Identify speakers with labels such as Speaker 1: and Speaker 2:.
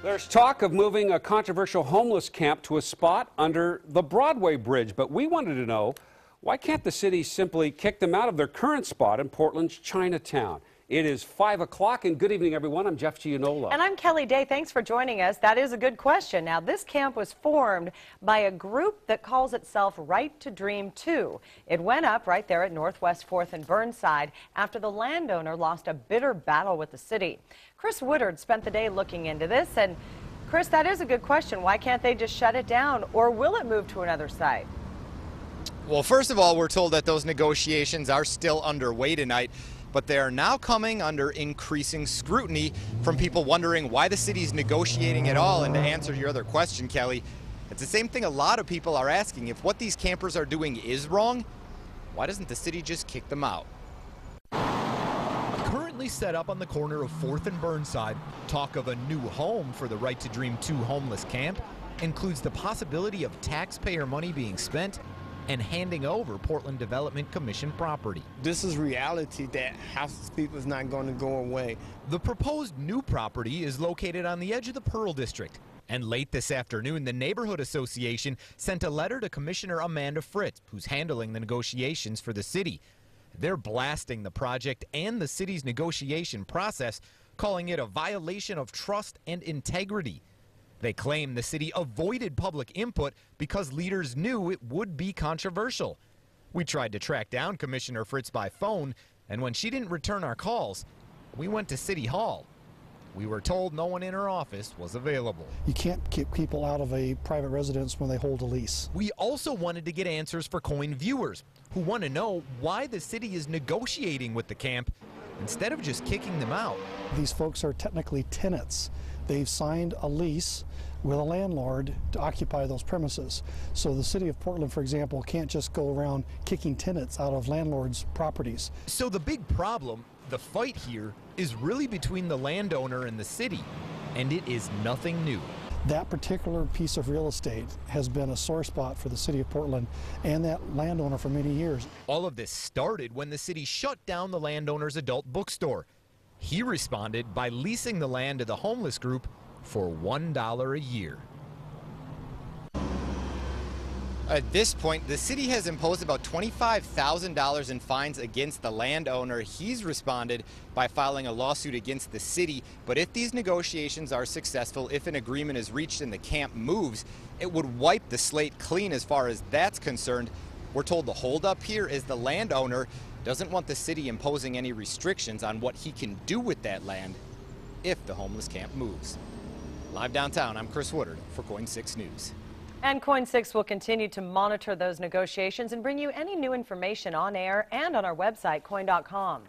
Speaker 1: There's talk of moving a controversial homeless camp to a spot under the Broadway Bridge, but we wanted to know, why can't the city simply kick them out of their current spot in Portland's Chinatown? It is 5 o'clock, and good evening, everyone. I'm Jeff Gianola.
Speaker 2: And I'm Kelly Day. Thanks for joining us. That is a good question. Now, this camp was formed by a group that calls itself Right to Dream 2. It went up right there at Northwest 4th and Burnside after the landowner lost a bitter battle with the city. Chris Woodard spent the day looking into this. And, Chris, that is a good question. Why can't they just shut it down, or will it move to another site?
Speaker 3: Well, first of all, we're told that those negotiations are still underway tonight, but they are now coming under increasing scrutiny from people wondering why the city's negotiating at all. And to answer your other question, Kelly, it's the same thing a lot of people are asking. If what these campers are doing is wrong, why doesn't the city just kick them out?
Speaker 4: Currently set up on the corner of 4th and Burnside, talk of a new home for the Right to Dream 2 homeless camp includes the possibility of taxpayer money being spent and handing over Portland Development Commission property.
Speaker 5: This is reality that houseless people is not going to go away.
Speaker 4: The proposed new property is located on the edge of the Pearl District. And late this afternoon, the Neighborhood Association sent a letter to Commissioner Amanda Fritz, who's handling the negotiations for the city. They're blasting the project and the city's negotiation process, calling it a violation of trust and integrity. They claim the city avoided public input because leaders knew it would be controversial. We tried to track down Commissioner Fritz by phone, and when she didn't return our calls, we went to City Hall. We were told no one in her office was available.
Speaker 6: You can't keep people out of a private residence when they hold a lease.
Speaker 4: We also wanted to get answers for KOIN viewers who want to know why the city is negotiating with the camp instead of just kicking them out.
Speaker 6: These folks are technically tenants. They've signed a lease with a landlord to occupy those premises. So the city of Portland, for example, can't just go around kicking tenants out of landlords' properties.
Speaker 4: So the big problem, the fight here, is really between the landowner and the city, and it is nothing new.
Speaker 6: That particular piece of real estate has been a sore spot for the city of Portland and that landowner for many years.
Speaker 4: All of this started when the city shut down the landowner's adult bookstore. He responded by leasing the land to the homeless group for $1 a year.
Speaker 3: At this point, the city has imposed about $25,000 in fines against the landowner. He's responded by filing a lawsuit against the city. But if these negotiations are successful, if an agreement is reached and the camp moves, it would wipe the slate clean as far as that's concerned. We're told the holdup here is the landowner doesn't want the city imposing any restrictions on what he can do with that land if the homeless camp moves. Live downtown, I'm Chris Woodard for KOIN 6 News.
Speaker 2: And KOIN 6 will continue to monitor those negotiations and bring you any new information on air and on our website, KOIN.com.